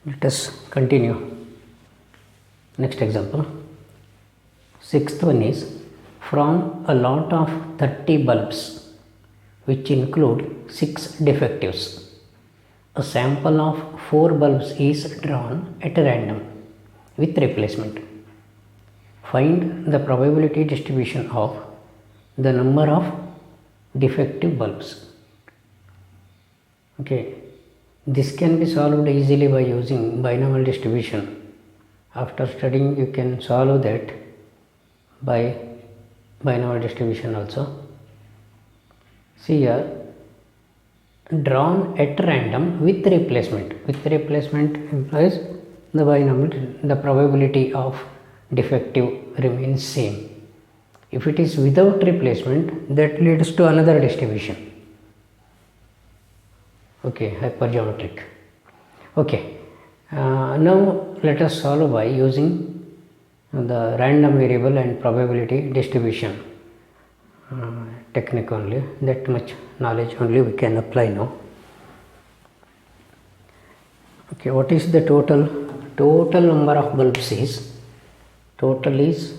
Let us continue. Next example. Sixth one is, from a lot of 30 bulbs which include 6 defectives, a sample of 4 bulbs is drawn at random with replacement. Find the probability distribution of the number of defective bulbs. Okay, this can be solved easily by using binomial distribution. After studying, you can solve that by binomial distribution also. See here, drawn at random with replacement. With replacement implies the binomial, the probability of defective remains same. If it is without replacement, that leads to another distribution. Okay, hypergeometric. Okay, now let us solve by using the random variable and probability distribution technique only. That much knowledge only we can apply now. Okay, what is the total number of bulbs is, total is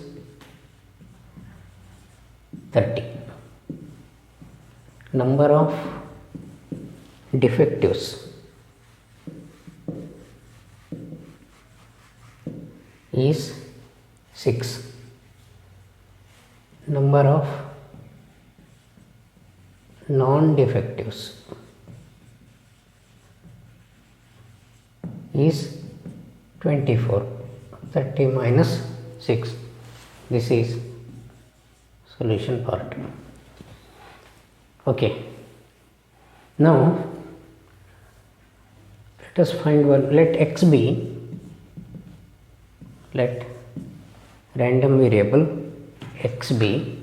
30. Number of defectives is 6. Number of non-defectives is 24. 30 minus 6. This is solution part. Okay. Now let us find one. Let x be, let random variable x be,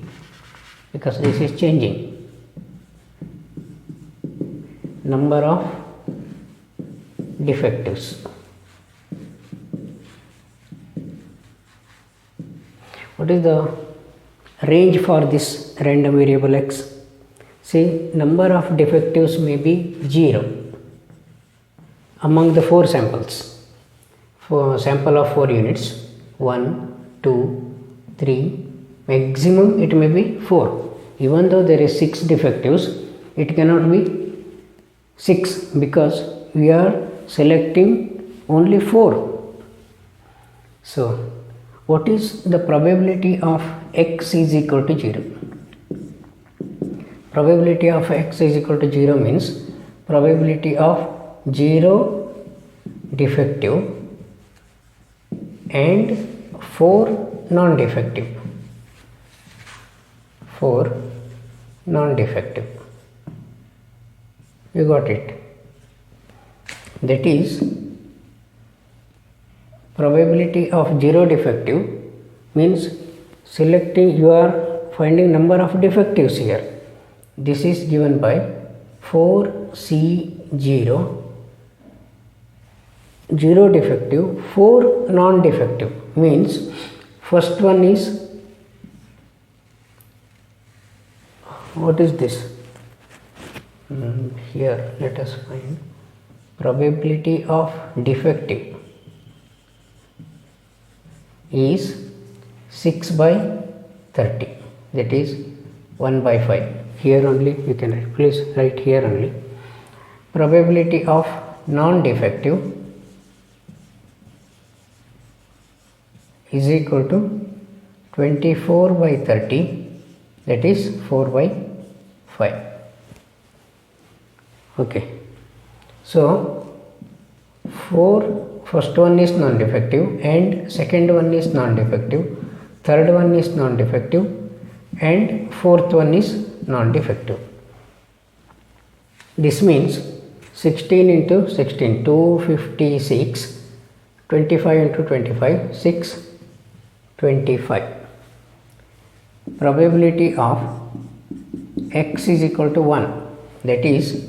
because this is changing, number of defectives. What is the range for this random variable x? See, number of defectives may be 0 among the 4 samples. For sample of 4 units, 1, 2, 3, maximum it may be 4. Even though there is 6 defectives, it cannot be 6 because we are selecting only 4. So, what is the probability of x is equal to 0? Probability of x is equal to 0 means probability of 0 defective and 4 non-defective. 4 non-defective. You got it? That is, probability of 0 defective means selecting, you are finding number of defectives here. This is given by 4C0, 0 defective, 4 non-defective, means first one is, what is this? Here let us find probability of defective is 6 by 30, that is 1 by 5. Here only you can write, please write here only. Probability of non-defective is equal to 24 by 30, that is 4 by 5. Okay. So, first one is non-defective and second one is non-defective, third one is non-defective and fourth one is non-defective. This means 16 into 16, 256, 25 into 25, 6, 25. Probability of x is equal to 1, that is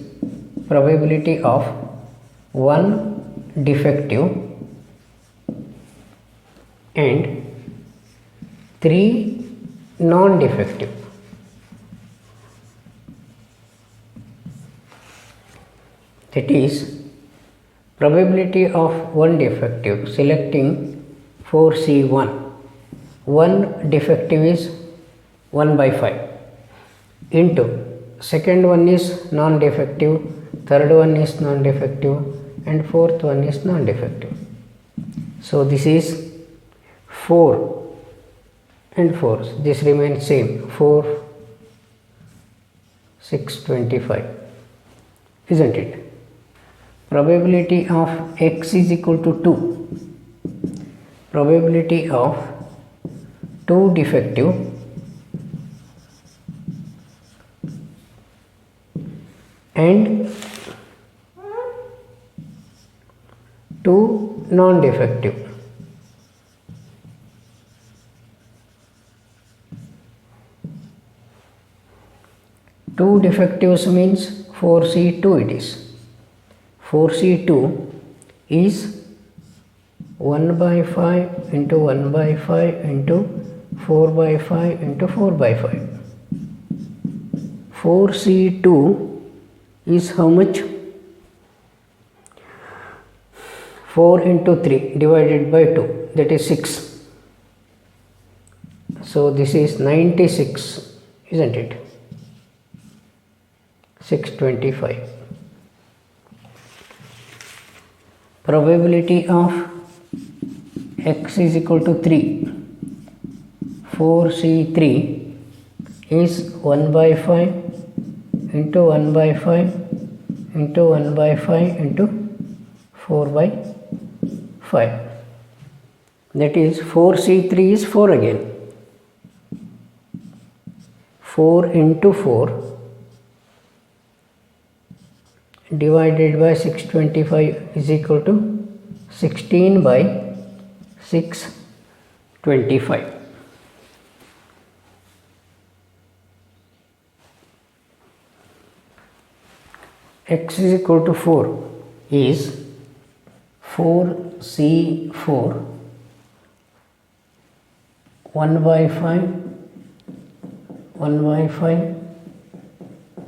probability of 1 defective and 3 non-defective. That is Probability of one defective, selecting 4C1. One defective is 1 by 5 into second one is non-defective, third one is non-defective, and fourth one is non-defective. So this is 4 and 4. This remains same. 4, 6, 25. Isn't it? Probability of x is equal to 2. Probability of 2 defective and 2 non-defective. Two defectives means 4C2 it is. 4C2 is 1 by 5 into 1 by 5 into 4 by 5 into 4 by 5. 4C2 is how much? 4 into 3 divided by 2, that is 6. So this is 96, isn't it? 625. Probability of x is equal to 3. 4C3 is 1 by 5 into 1 by 5 into 1 by 5 into 4 by 5. That is 4C3 is 4 again. 4 into 4 divided by 625 is equal to 16 by 625. X is equal to 4 is 4C4 1 by 5 1 by 5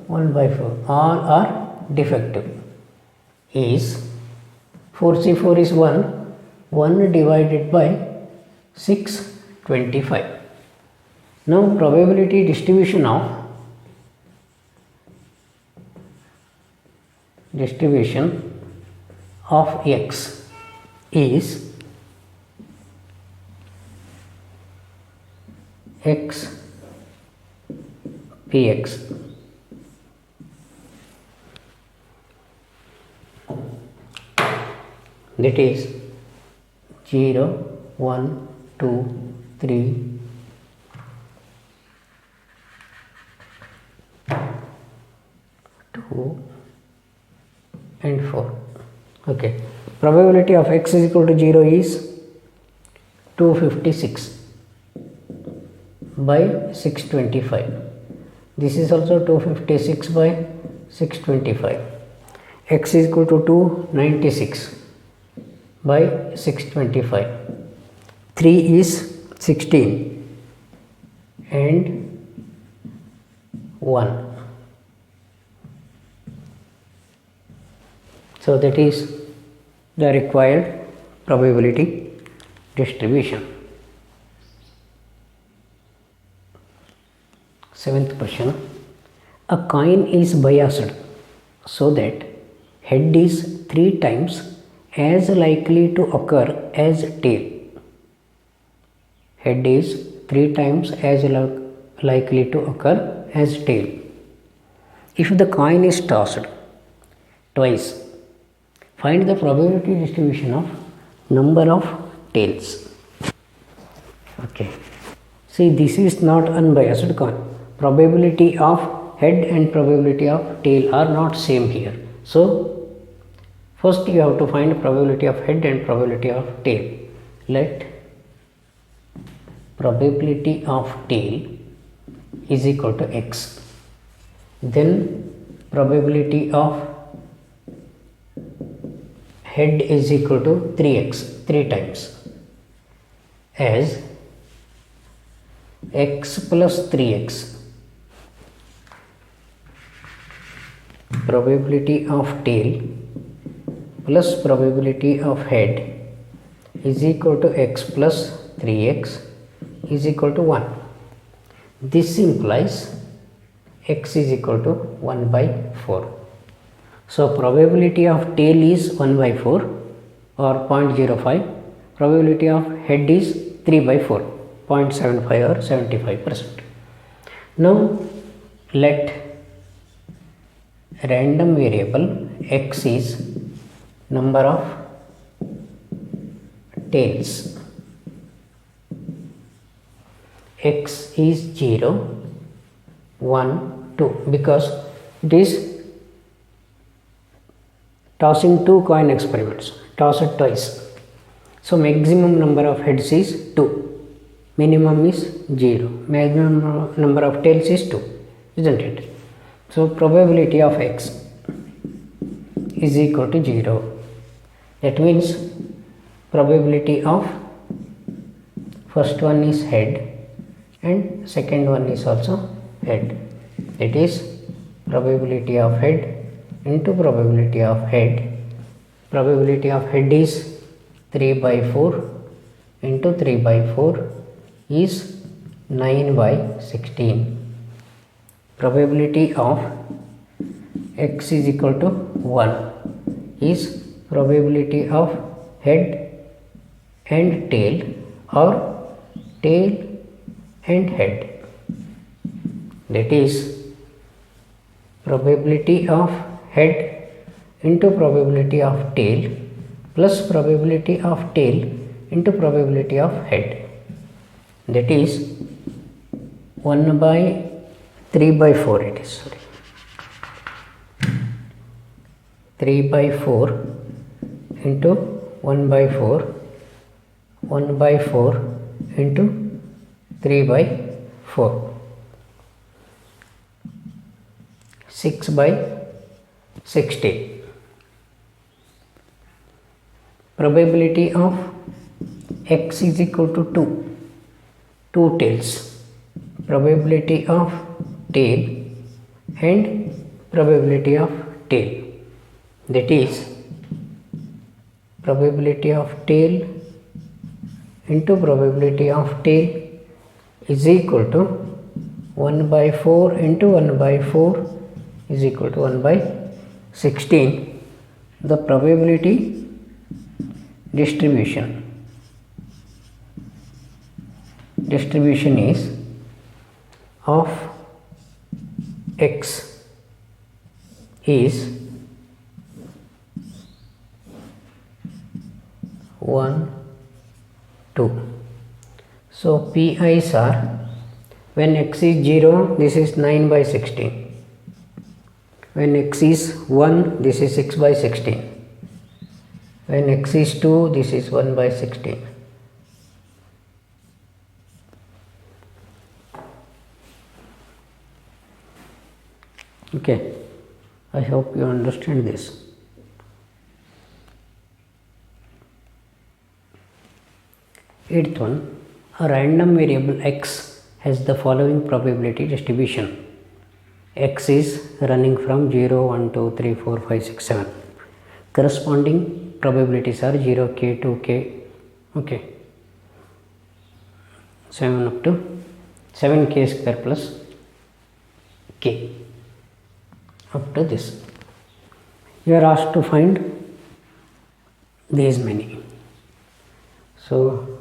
1 by 4, all are defective. Is 4C4 is 1 divided by 625. Now probability distribution of x is x px. That is 0, 1, 2, 3, 2 and 4. Okay. Probability of x is equal to 0 is 256 by 625. This is also 256 by 625. X is equal to 296 by 625. 3 is 16 and 1. So that is the required probability distribution. 7th question. A coin is biased so that head is 3 times as likely to occur as tail. Head is 3 times as likely to occur as tail. If the coin is tossed twice, find the probability distribution of number of tails. Okay. See, this is not unbiased coin. Probability of head and probability of tail are not same here. So first you have to find probability of head and probability of tail. Let probability of tail is equal to x. Then probability of head is equal to 3x, 3 times, as x plus 3x. Probability of tail plus probability of head is equal to x plus 3x is equal to 1. This implies x is equal to 1 by 4. So probability of tail is 1 by 4 or 0.05. Probability of head is 3 by 4, 0.75 or 75%. Now let random variable x is number of tails. X is 0, 1, 2 because it is tossing two coin experiments, toss it twice. So maximum number of heads is 2, minimum is 0, maximum number of tails is 2, isn't it? So probability of x is equal to 0. That means probability of first one is head and second one is also head. It is probability of head into probability of head. Probability of head is 3 by 4 into 3 by 4 is 9 by 16. Probability of x is equal to 1 is probability of head and tail or tail and head. That is probability of head into probability of tail plus probability of tail into probability of head. That is 1 by 3 by 4 it is, sorry. 3 by 4 into 1 by 4, 1 by 4 into 3 by 4, 6 by 60. Probability of x is equal to 2 tails. Probability of tail and probability of tail. That is probability of tail into probability of tail is equal to 1 by 4 into 1 by 4 is equal to 1 by 16. The probability distribution is of x is 1, 2. So PI's are, when x is 0, this is 9 by 16. When x is 1, this is 6 by 16. When x is 2, this is 1 by 16. Okay, I hope you understand this. Eighth one, a random variable x has the following probability distribution. X is running from 0, 1, 2, 3, 4, 5, 6, 7. Corresponding probabilities are 0k, 2k, okay, 7 up to 7k square plus k up to this. You are asked to find these many. So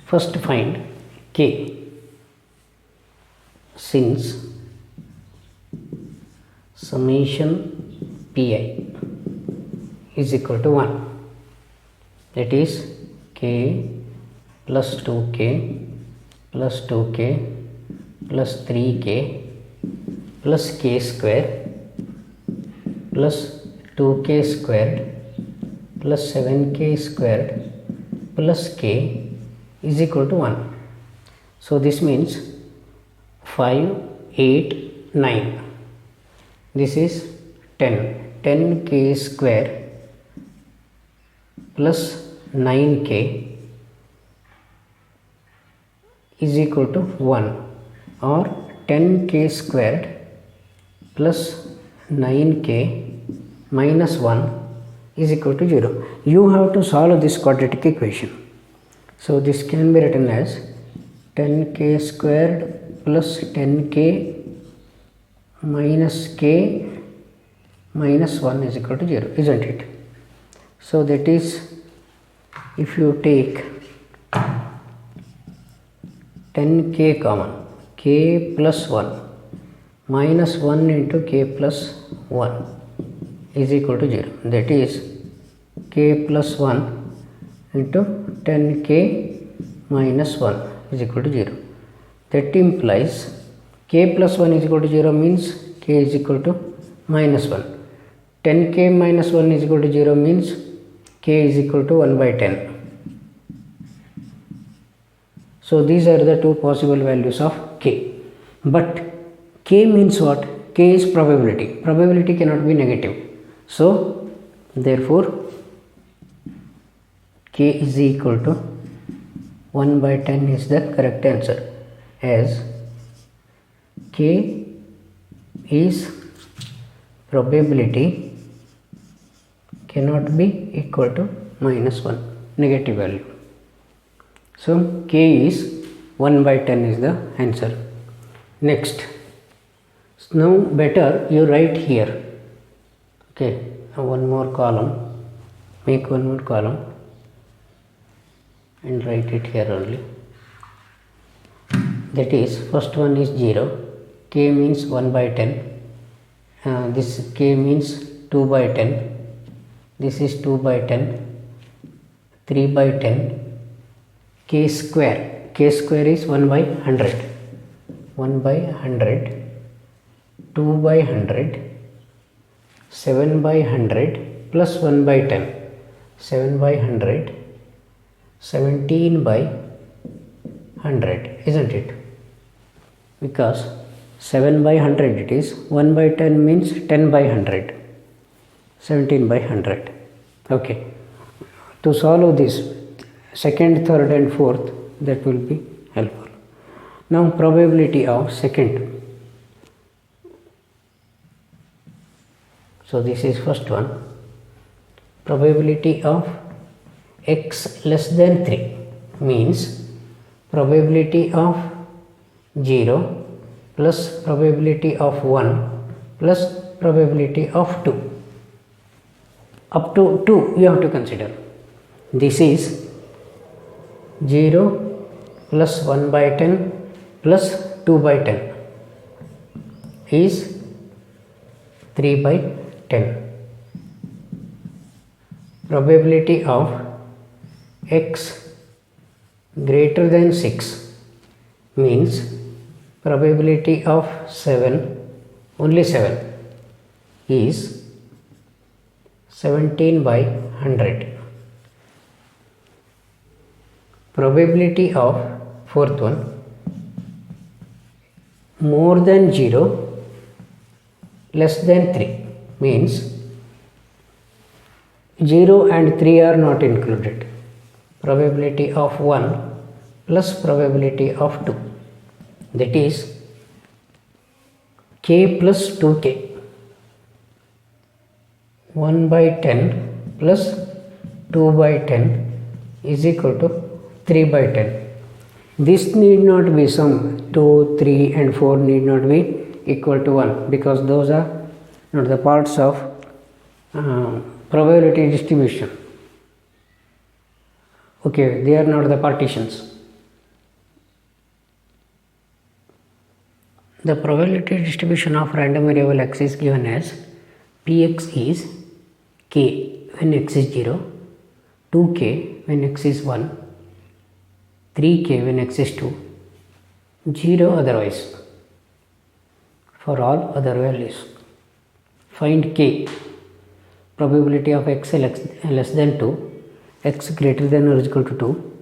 first find k, since summation pi is equal to 1, that is k plus 2k plus 2k plus 3k plus k square plus 2k squared plus 7k squared plus k is equal to 1. So this means 5, 8, 9. This is 10. 10k square plus 9k is equal to 1, or 10k squared plus 9k minus 1 is equal to 0. You have to solve this quadratic equation. So this can be written as 10k squared plus 10k minus k minus 1 is equal to 0, isn't it? So that is, if you take 10k common, k plus 1 minus 1 into k plus 1 is equal to 0. That is k plus 1 into 10k minus 1 is equal to 0. That implies k plus 1 is equal to 0 means k is equal to minus 1. 10k minus 1 is equal to 0 means k is equal to 1 by 10. So these are the two possible values of k. But k means what? K is probability. Probability cannot be negative. So therefore k is equal to 1 by 10 is the correct answer, as k is probability cannot be equal to minus 1, negative value. So k is 1 by 10 is the answer. Next, now better you write here. Okay, one more column, make one more column and write it here only. That is, first one is 0, k means 1 by 10, this k means 2 by 10, this is 2 by 10, 3 by 10, k square is 1 by 100, 1 by 100, 2 by 100, 7 by 100 plus 1 by 10, 7 by 100, 17 by 100, isn't it? Because 7 by 100 it is, 1 by 10 means 10 by 100, 17 by 100. Okay, to solve this second, third and fourth, that will be helpful. Now probability of second. So this is first one, probability of x less than 3 means probability of 0 plus probability of 1 plus probability of 2. Up to 2 you have to consider. This is 0 plus 1 by 10 plus 2 by 10 is 3 by 10. Probability of x greater than 6 means probability of 7, only 7 is 17 by 100. Probability of fourth one, more than 0 less than 3 means 0 and 3 are not included. Probability of 1 plus probability of 2, that is k plus 2k, 1 by 10 plus 2 by 10 is equal to 3 by 10. This need not be sum, 2, 3 and 4 need not be equal to 1, because those are not the parts of probability distribution. Okay, they are not the partitions. The probability distribution of random variable x is given as Px is k when x is 0, 2k when x is 1, 3k when x is 2, 0 otherwise for all other values. Find k, probability of x less than 2, x greater than or equal to 2,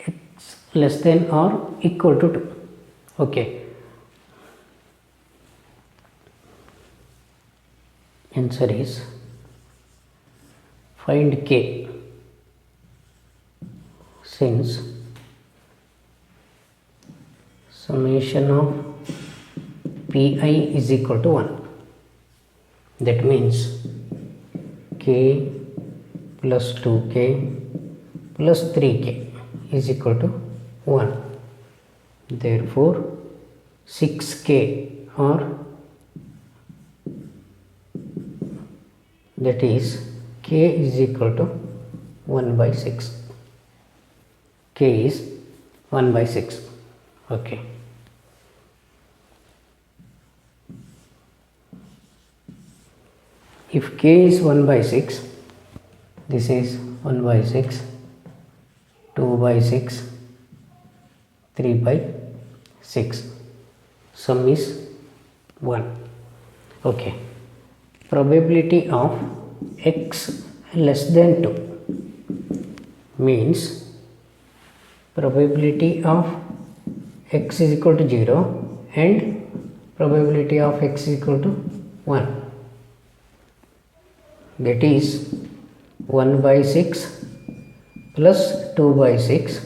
x less than or equal to 2. Okay. Answer is, find k since summation of pi is equal to 1. That means k plus 2k plus 3k is equal to 1. Therefore 6k, or that is k is equal to 1 by 6. K is 1 by 6. Okay. If k is 1 by 6, this is 1 by 6, 2 by 6, 3 by 6. Sum is 1. Okay. Probability of x less than 2 means probability of x is equal to 0 and probability of x is equal to 1. That is 1 by 6 plus 2 by 6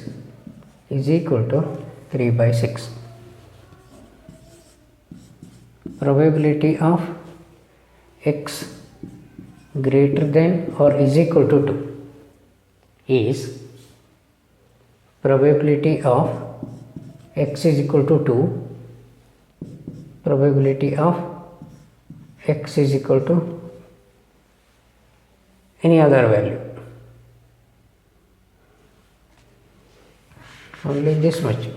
is equal to 3 by 6. Probability of x greater than or is equal to 2 is probability of x is equal to 2, probability of x is equal to any other value, only this much,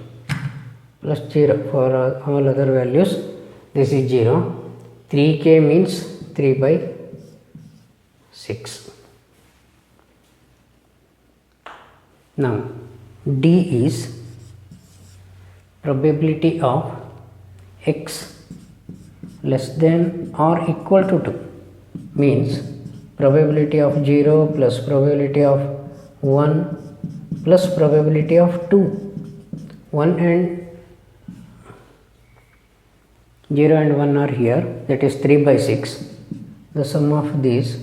plus 0 for all other values. This is 0. 3k means 3 by 6. Now D is probability of x less than or equal to 2 means probability of 0 plus probability of 1 plus probability of 2. 1 and 0 and 1 are here, that is 3 by 6. The sum of these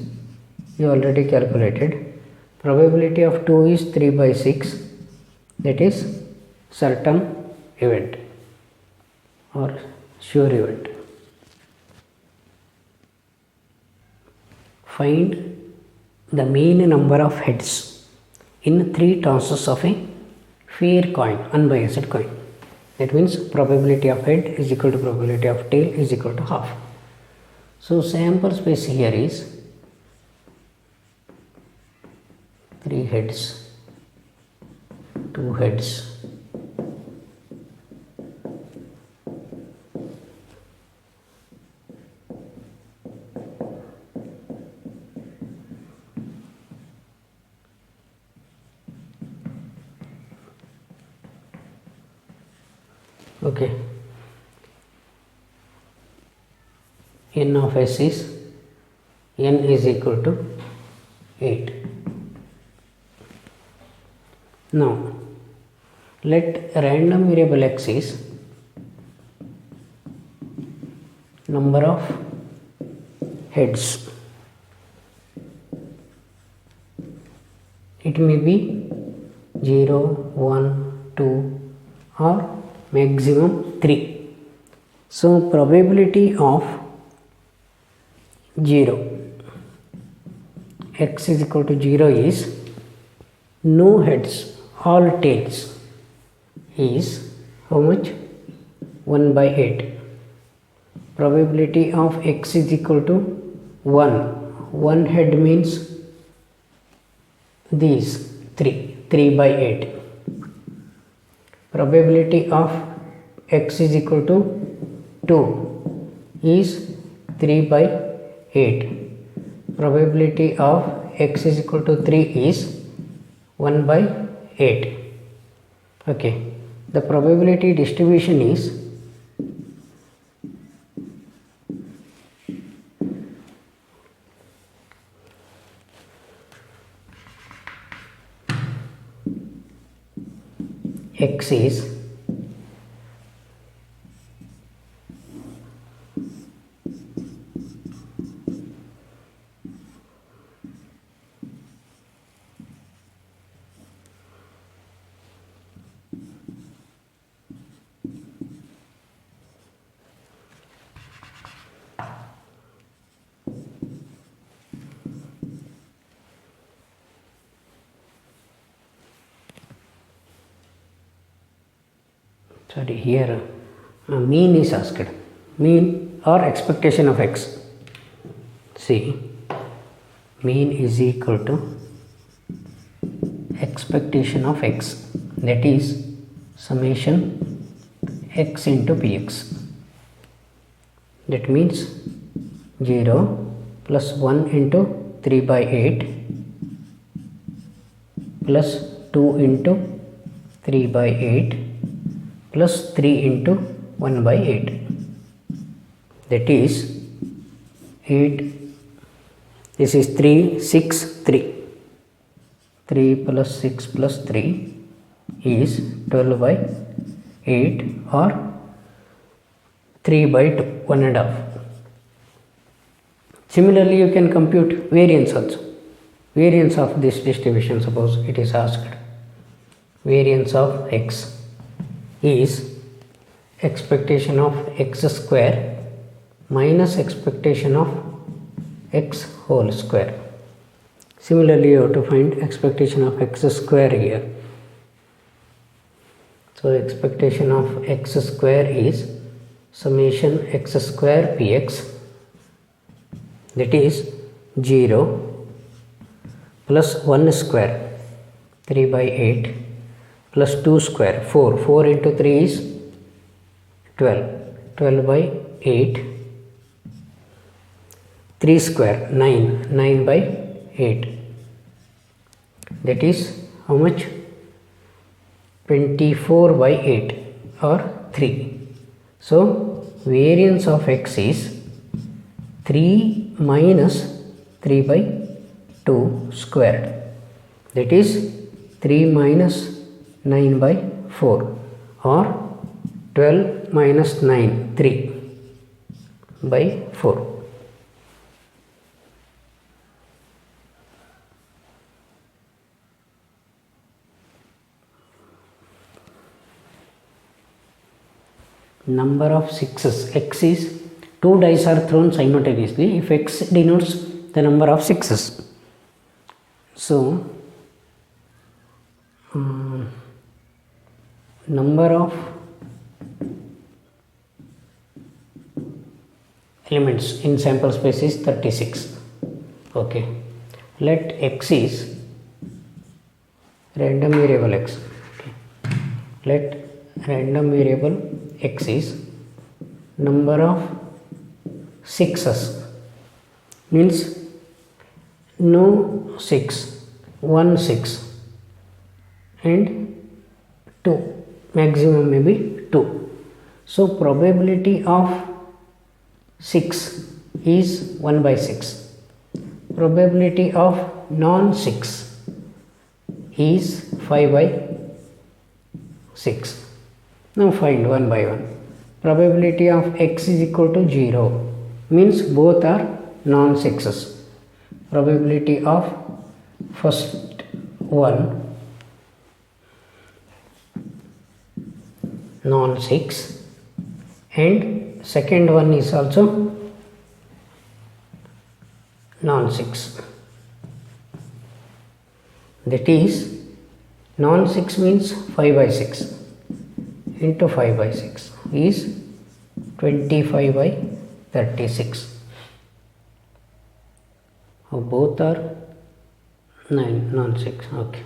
you already calculated. Probability of 2 is 3 by 6, that is certain event or sure event. Find the mean number of heads in 3 tosses of a fair coin, unbiased coin. That means probability of head is equal to probability of tail is equal to half. So sample space here is 3 heads, 2 heads, okay. N of s is n is equal to 8. Now let random variable x is number of heads. It may be 0, 1, 2 or maximum 3. So probability of 0, x is equal to 0 is no heads, all tails is how much? 1 by 8. Probability of x is equal to 1. 1 head means these 3 by 8. Probability of x is equal to 2 is 3 by 8. Probability of x is equal to 3 is 1 by 8. Okay. The probability distribution is x is sorry, here mean is asked, mean or expectation of x. See, mean is equal to expectation of x, that is summation x into px. That means 0 plus 1 into 3 by 8 plus 2 into 3 by 8 plus 3 into 1 by 8. That is 8. This is 3, 6, 3. 3 plus 6 plus 3 is 12 by 8 or 3 by 2, 1 and a half. Similarly, you can compute variance also. Variance of this distribution, suppose it is asked, variance of x is expectation of x square minus expectation of x whole square. Similarly, you have to find expectation of x square here. So, expectation of x square is summation x square px, that is 0 plus 1 square 3 by 8 plus 2 square 4. 4 into 3 is 12. 12 by 8. 3 square 9. 9 by 8. That is how much? 24 by 8 or 3. So, variance of x is 3 minus 3 by 2 squared. That is 3 minus 9 by 4 or 12 minus 9, 3 by 4. Number of sixes. X is 2 dice are thrown simultaneously if x denotes the number of sixes. So, number of elements in sample space is 36. Okay. Let x is random variable x. Okay. Let random variable x is number of sixes, means no 6, 1 6 and 2, maximum may be 2. So, probability of 6 is 1 by 6. Probability of non 6 is 5 by 6. Now find one by one. Probability of x is equal to 0, means both are non sixes. Probability of first one non 6 and second one is also non 6. That is non 6 means 5 by 6 into 5 by 6 is 25 by 36. Both are 9 non 6. Okay.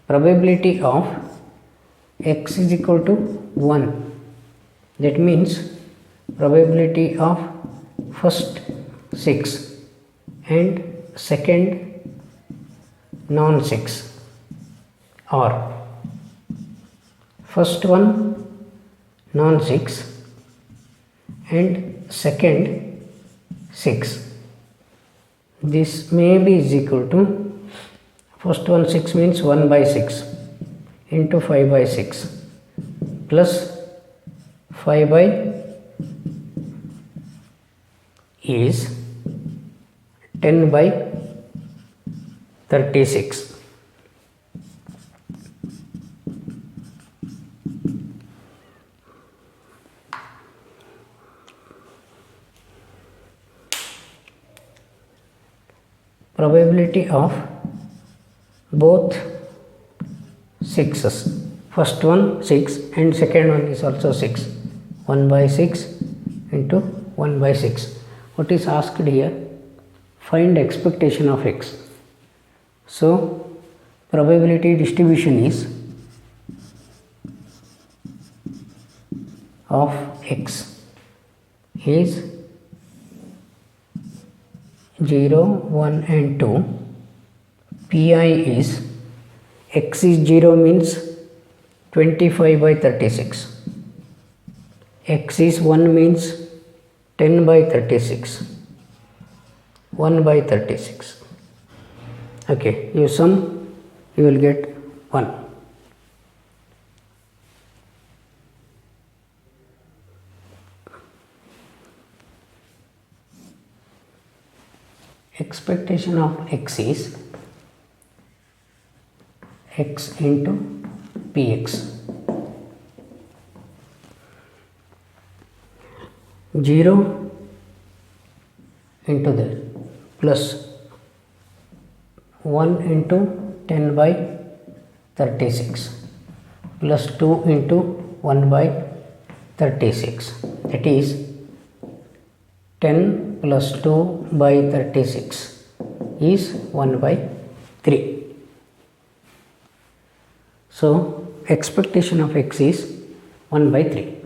Probability of x is equal to 1. That means probability of first 6 and second non 6 or first one non 6 and second 6. This may be is equal to first one 6 means 1 by 6 into 5 by 6 plus 5 by is 10 by 36. Probability of both sixes First one 6 and second one is also 6. 1 by 6 into 1 by 6. What is asked here? Find expectation of x. So probability distribution is of x is 0, 1 and 2. Pi is x is 0 means 25 by 36. X is 1 means 10 by 36. 1 by 36. Okay, you sum, you will get 1. Expectation of x is x into px. 0 into that plus 1 into 10 by 36 plus 2 into 1 by 36, that is 10 plus 2 by 36 is 1 by 3. So expectation of x is 1 by 3.